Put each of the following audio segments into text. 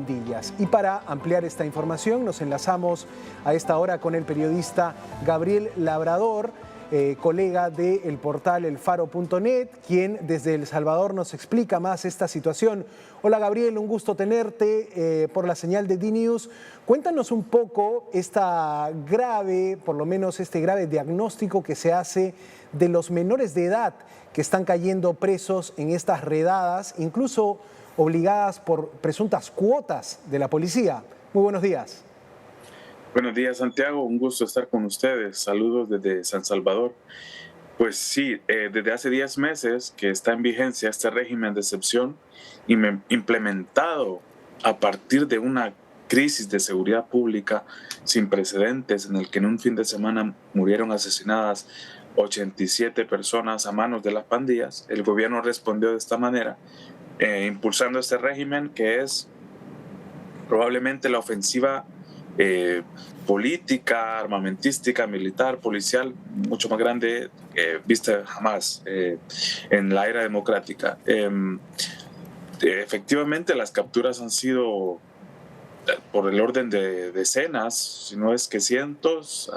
Pandillas. Y para ampliar esta información nos enlazamos a esta hora con el periodista Gabriel Labrador, colega del portal elfaro.net, quien desde El Salvador nos explica más esta situación. Hola Gabriel, un gusto tenerte por la señal de DNews. Cuéntanos un poco esta grave, por lo menos este grave diagnóstico que se hace de los menores de edad que están cayendo presos en estas redadas, incluso obligadas por presuntas cuotas de la policía. Muy buenos días. Buenos días, Santiago. Un gusto estar con ustedes. Saludos desde San Salvador. Pues sí, desde hace 10 meses que está en vigencia este régimen de excepción implementado a partir de una crisis de seguridad pública sin precedentes en el que en un fin de semana murieron asesinadas 87 personas a manos de las pandillas. El gobierno respondió de esta manera, impulsando este régimen que es probablemente la ofensiva política, armamentística, militar, policial, mucho más grande vista jamás en la era democrática. Efectivamente, las capturas han sido por el orden de decenas, si no es que cientos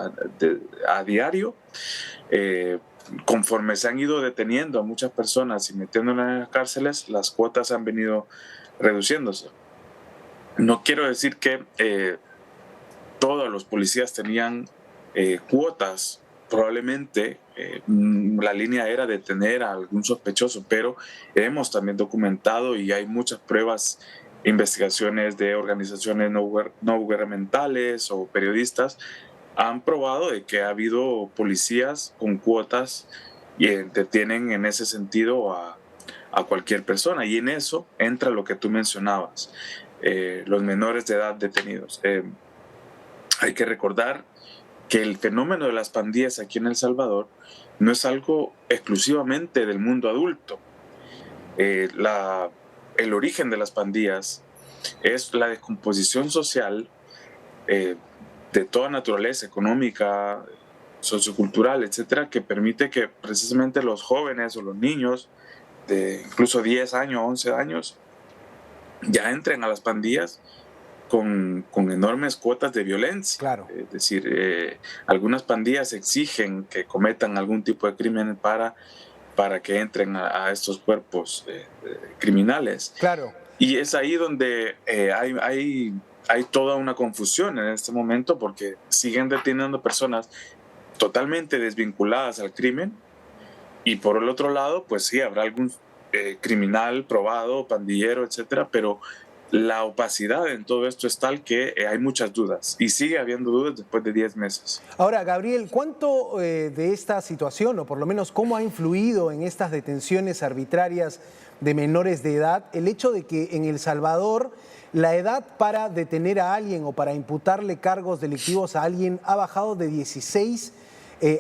a diario. Conforme se han ido deteniendo a muchas personas y metiéndolas en las cárceles, las cuotas han venido reduciéndose. No quiero decir que todos los policías tenían cuotas. Probablemente la línea era detener a algún sospechoso, pero hemos también documentado y hay muchas pruebas, investigaciones de organizaciones no gubernamentales o periodistas han probado de que ha habido policías con cuotas y detienen en ese sentido a cualquier persona, y en eso entra lo que tú mencionabas, los menores de edad detenidos. Hay que recordar que el fenómeno de las pandillas aquí en El Salvador no es algo exclusivamente del mundo adulto. El origen de las pandillas es la descomposición social de toda naturaleza, económica, sociocultural, etcétera, que permite que precisamente los jóvenes o los niños de incluso 10 años, 11 años, ya entren a las pandillas con enormes cuotas de violencia. Claro. Es decir, algunas pandillas exigen que cometan algún tipo de crimen para que entren a estos cuerpos criminales. Claro. Y es ahí donde hay toda una confusión en este momento, porque siguen deteniendo personas totalmente desvinculadas al crimen, y por el otro lado, pues sí, habrá algún criminal probado, pandillero, etcétera, pero la opacidad en todo esto es tal que hay muchas dudas, y sigue habiendo dudas después de 10 meses. Ahora, Gabriel, ¿cuánto de esta situación, o por lo menos cómo ha influido en estas detenciones arbitrarias de menores de edad, el hecho de que en El Salvador la edad para detener a alguien o para imputarle cargos delictivos a alguien ha bajado de 16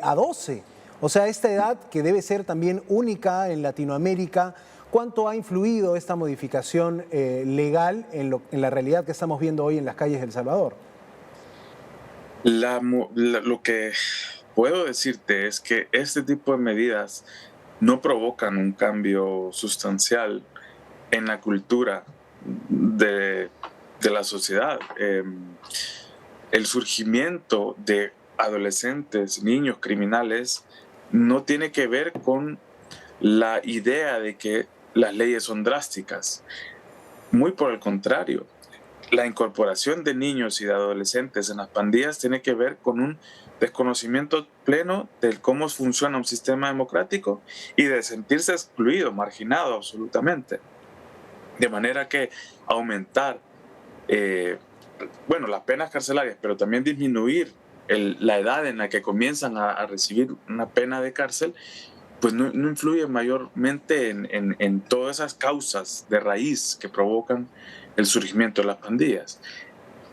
a 12? O sea, esta edad que debe ser también única en Latinoamérica, ¿cuánto ha influido esta modificación legal en la realidad que estamos viendo hoy en las calles de El Salvador? Lo que puedo decirte es que este tipo de medidas no provocan un cambio sustancial en la cultura de la sociedad. El surgimiento de adolescentes, niños criminales, no tiene que ver con la idea de que las leyes son drásticas. Muy por el contrario, la incorporación de niños y de adolescentes en las pandillas tiene que ver con un desconocimiento pleno de cómo funciona un sistema democrático y de sentirse excluido, marginado absolutamente. De manera que aumentar las penas carcelarias, pero también disminuir la edad en la que comienzan a recibir una pena de cárcel, pues no influye mayormente en todas esas causas de raíz que provocan el surgimiento de las pandillas.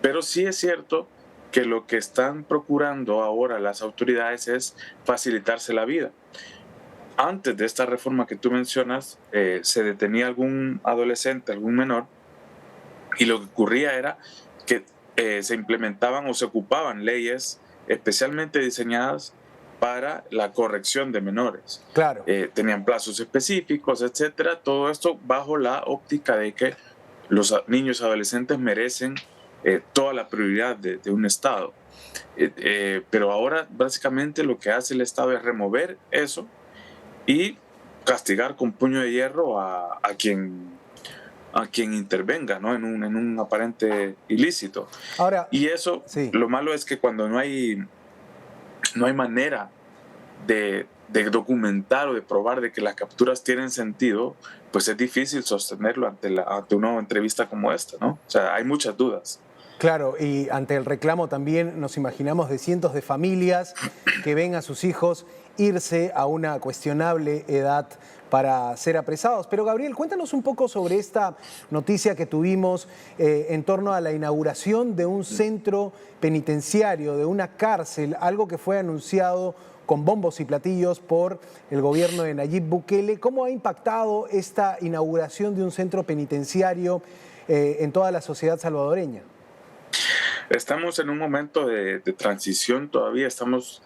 Pero sí es cierto que lo que están procurando ahora las autoridades es facilitarse la vida. Antes de esta reforma que tú mencionas, se detenía algún adolescente, algún menor, y lo que ocurría era que se implementaban o se ocupaban leyes especialmente diseñadas para la corrección de menores. Claro. Tenían plazos específicos, etcétera. Todo esto bajo la óptica de que los niños y adolescentes merecen toda la prioridad de un Estado. Pero ahora básicamente lo que hace el Estado es remover eso y castigar con puño de hierro a quien intervenga, ¿no? en un aparente ilícito. Ahora, Y eso, sí. lo malo es que cuando no hay manera de documentar o de probar de que las capturas tienen sentido, pues es difícil sostenerlo ante una entrevista como esta, ¿no? O sea, hay muchas dudas. Claro, y ante el reclamo también nos imaginamos de cientos de familias que ven a sus hijos irse a una cuestionable edad para ser apresados. Pero Gabriel, cuéntanos un poco sobre esta noticia que tuvimos en torno a la inauguración de un centro penitenciario, de una cárcel, algo que fue anunciado con bombos y platillos por el gobierno de Nayib Bukele. ¿Cómo ha impactado esta inauguración de un centro penitenciario en toda la sociedad salvadoreña? Estamos en un momento de transición todavía, estamos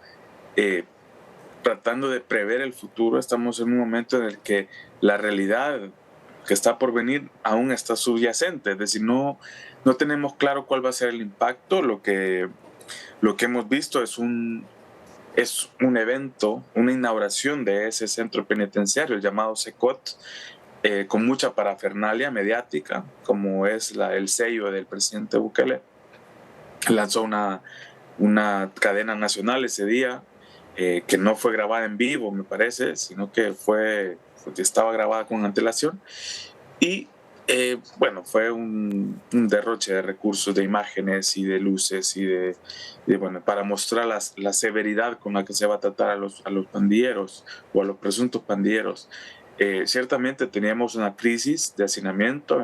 eh, tratando de prever el futuro, estamos en un momento en el que la realidad que está por venir aún está subyacente, es decir, no tenemos claro cuál va a ser el impacto. Lo que hemos visto es un evento, una inauguración de ese centro penitenciario, el llamado SECOT, con mucha parafernalia mediática, como es el sello del presidente Bukele. Lanzó una cadena nacional ese día, que no fue grabada en vivo, me parece, sino que estaba grabada con antelación. Y bueno, fue un derroche de recursos, de imágenes y de luces bueno, para mostrar la severidad con la que se va a tratar a los pandilleros o a los presuntos pandilleros. Ciertamente teníamos una crisis de hacinamiento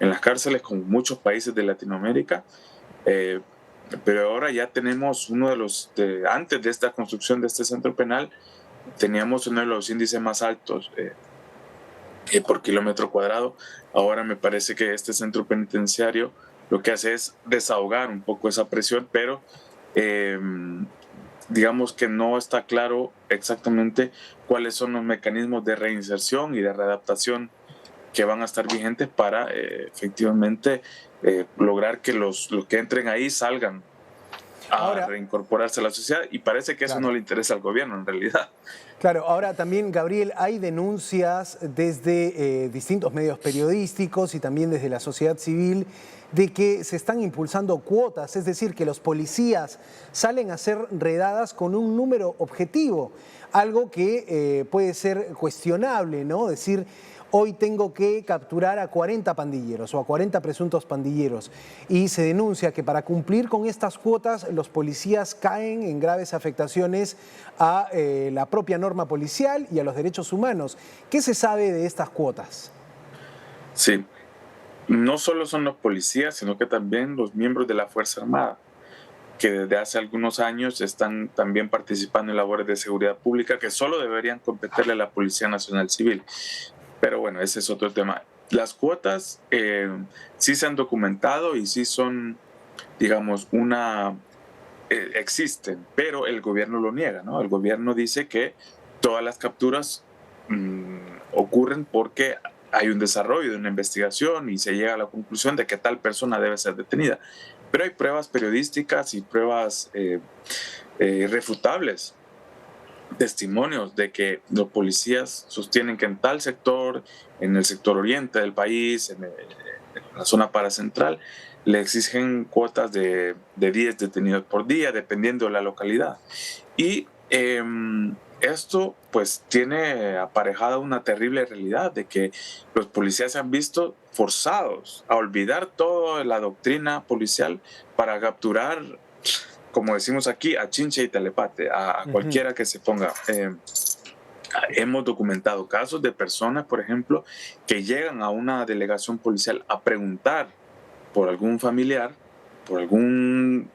en las cárceles, como muchos países de Latinoamérica. Pero ahora ya tenemos antes de esta construcción de este centro penal, teníamos uno de los índices más altos por kilómetro cuadrado. Ahora me parece que este centro penitenciario lo que hace es desahogar un poco esa presión, pero digamos que no está claro exactamente cuáles son los mecanismos de reinserción y de readaptación que van a estar vigentes para efectivamente lograr que los que entren ahí salgan a reincorporarse a la sociedad, y parece que eso no le interesa al gobierno en realidad. Claro, ahora también, Gabriel, hay denuncias desde distintos medios periodísticos y también desde la sociedad civil de que se están impulsando cuotas, es decir, que los policías salen a hacer redadas con un número objetivo, algo que puede ser cuestionable, ¿no? Decir, hoy tengo que capturar a 40 pandilleros o a 40 presuntos pandilleros, y se denuncia que para cumplir con estas cuotas los policías caen en graves afectaciones a la propia norma policial y a los derechos humanos. ¿Qué se sabe de estas cuotas? Sí, no solo son los policías, sino que también los miembros de la Fuerza Armada, que desde hace algunos años están también participando en labores de seguridad pública que solo deberían competirle a la Policía Nacional Civil. Pero bueno, ese es otro tema. Las cuotas sí se han documentado y sí son, digamos, existen, pero el gobierno lo niega, ¿no? El gobierno dice que todas las capturas ocurren porque hay un desarrollo de una investigación y se llega a la conclusión de que tal persona debe ser detenida. Pero hay pruebas periodísticas y pruebas irrefutables, testimonios de que los policías sostienen que en tal sector, en el sector oriente del país, en la zona paracentral, le exigen cuotas de 10 detenidos por día, dependiendo de la localidad. Y esto pues tiene aparejada una terrible realidad de que los policías se han visto forzados a olvidar toda la doctrina policial para capturar, como decimos aquí, a chinche y telepate, a cualquiera que se ponga. Hemos documentado casos de personas, por ejemplo, que llegan a una delegación policial a preguntar por algún familiar, por algún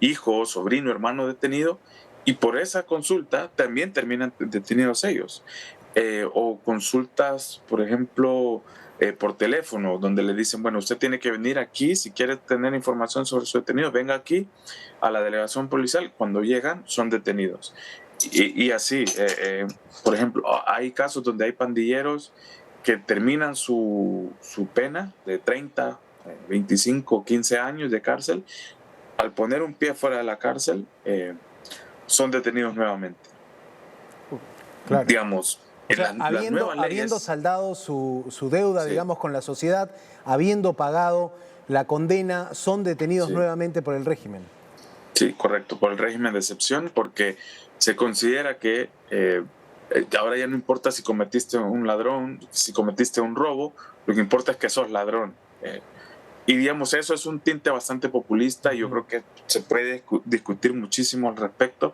hijo, sobrino, hermano detenido, y por esa consulta también terminan detenidos ellos. O consultas, por ejemplo, por teléfono, donde le dicen, bueno, usted tiene que venir aquí, si quiere tener información sobre su detenido, venga aquí a la delegación policial. Cuando llegan, son detenidos. Y así, por ejemplo, hay casos donde hay pandilleros que terminan su pena de 30, 25, 15 años de cárcel, al poner un pie fuera de la cárcel, son detenidos nuevamente. Claro. Digamos, O sea, habiendo saldado su deuda, sí, digamos, con la sociedad, habiendo pagado la condena, son detenidos, sí, nuevamente por el régimen. Sí, correcto, por el régimen de excepción, porque se considera que ahora ya no importa si cometiste un ladrón, si cometiste un robo, lo que importa es que sos ladrón. Y digamos, eso es un tinte bastante populista y yo creo que se puede discutir muchísimo al respecto,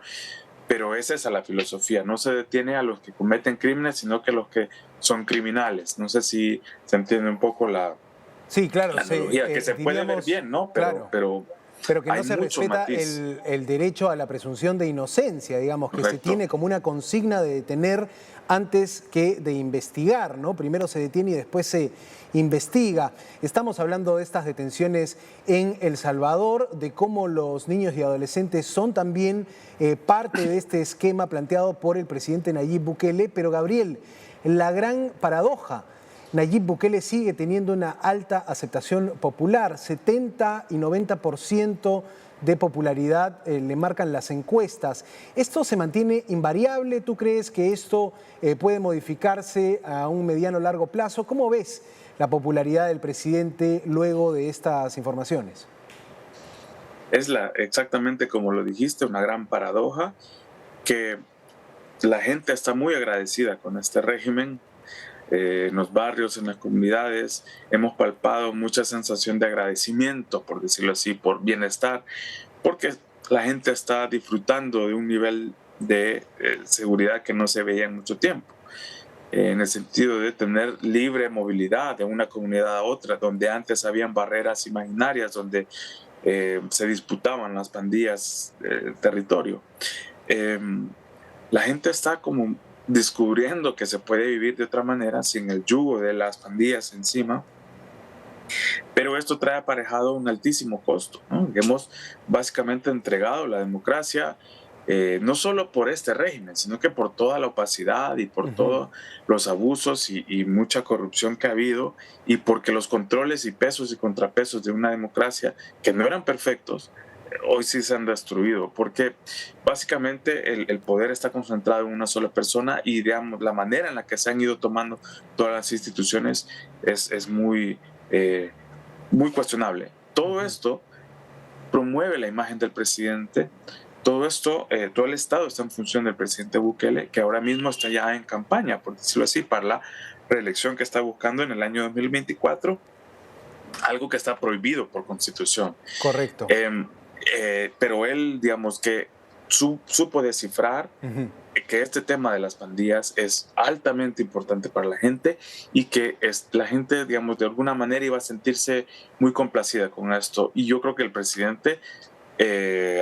pero esa es la filosofía. No se detiene a los que cometen crímenes, sino que a los que son criminales. No sé si se entiende un poco sí, claro, la analogía, que se puede ver bien, ¿no? Pero que no se respeta el derecho a la presunción de inocencia, digamos, que se tiene como una consigna de detener antes que de investigar, ¿no? Primero se detiene y después se investiga. Estamos hablando de estas detenciones en El Salvador, de cómo los niños y adolescentes son también parte de este esquema planteado por el presidente Nayib Bukele. Pero, Gabriel, la gran paradoja: Nayib Bukele sigue teniendo una alta aceptación popular, 70 y 90% de popularidad le marcan las encuestas. ¿Esto se mantiene invariable? ¿Tú crees que esto puede modificarse a un mediano o largo plazo? ¿Cómo ves la popularidad del presidente luego de estas informaciones? Es exactamente como lo dijiste, una gran paradoja, que la gente está muy agradecida con este régimen. En los barrios, en las comunidades, hemos palpado mucha sensación de agradecimiento, por decirlo así, por bienestar, porque la gente está disfrutando de un nivel de seguridad que no se veía en mucho tiempo, en el sentido de tener libre movilidad de una comunidad a otra, donde antes habían barreras imaginarias, donde se disputaban las pandillas del territorio. La gente está como descubriendo que se puede vivir de otra manera sin el yugo de las pandillas encima, pero esto trae aparejado un altísimo costo, ¿no? Hemos básicamente entregado la democracia, no solo por este régimen, sino que por toda la opacidad y por todos los abusos y mucha corrupción que ha habido, y porque los controles y pesos y contrapesos de una democracia que no eran perfectos, hoy sí se han destruido, porque básicamente el poder está concentrado en una sola persona y, digamos, la manera en la que se han ido tomando todas las instituciones es muy cuestionable. Todo esto promueve la imagen del presidente, todo esto, todo el Estado está en función del presidente Bukele, que ahora mismo está ya en campaña, por decirlo así, para la reelección que está buscando en el año 2024, algo que está prohibido por Constitución. Correcto. Pero él, digamos que supo descifrar que este tema de las pandillas es altamente importante para la gente y que la gente, digamos, de alguna manera iba a sentirse muy complacida con esto. Y yo creo que el presidente,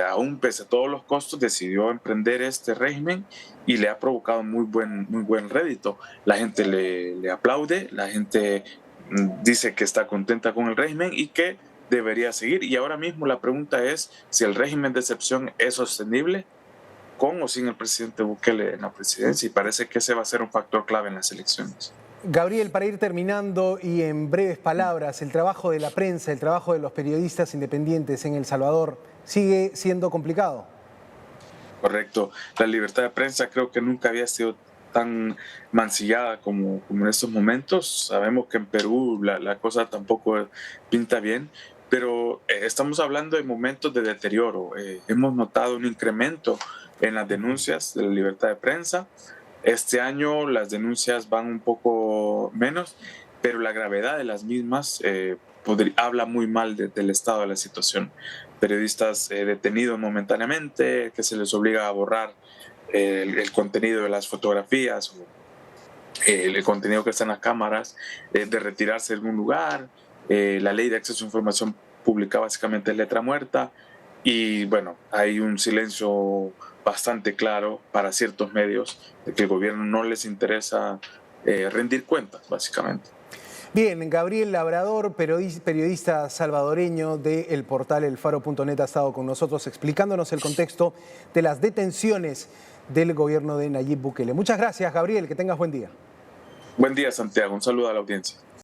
aún pese a todos los costos, decidió emprender este régimen y le ha provocado muy buen rédito. La gente le aplaude, la gente dice que está contenta con el régimen y que debería seguir. Y ahora mismo la pregunta es si el régimen de excepción es sostenible con o sin el presidente Bukele en la presidencia, y parece que ese va a ser un factor clave en las elecciones. Gabriel, para ir terminando y en breves palabras, el trabajo de la prensa, el trabajo de los periodistas independientes en El Salvador, ¿sigue siendo complicado? Correcto. La libertad de prensa creo que nunca había sido tan mancillada como en estos momentos. Sabemos que en Perú la cosa tampoco pinta bien, pero estamos hablando de momentos de deterioro. Hemos notado un incremento en las denuncias de la libertad de prensa. Este año las denuncias van un poco menos, pero la gravedad de las mismas habla muy mal del estado de la situación. Periodistas detenidos momentáneamente, que se les obliga a borrar el contenido de las fotografías o el contenido que está en las cámaras, de retirarse de algún lugar. La ley de acceso a información pública básicamente es letra muerta, y bueno, hay un silencio bastante claro para ciertos medios de que el gobierno no les interesa rendir cuentas, básicamente. Bien, Gabriel Labrador, periodista salvadoreño del portal elfaro.net, ha estado con nosotros explicándonos el contexto de las detenciones del gobierno de Nayib Bukele. Muchas gracias, Gabriel, que tengas buen día. Buen día, Santiago. Un saludo a la audiencia.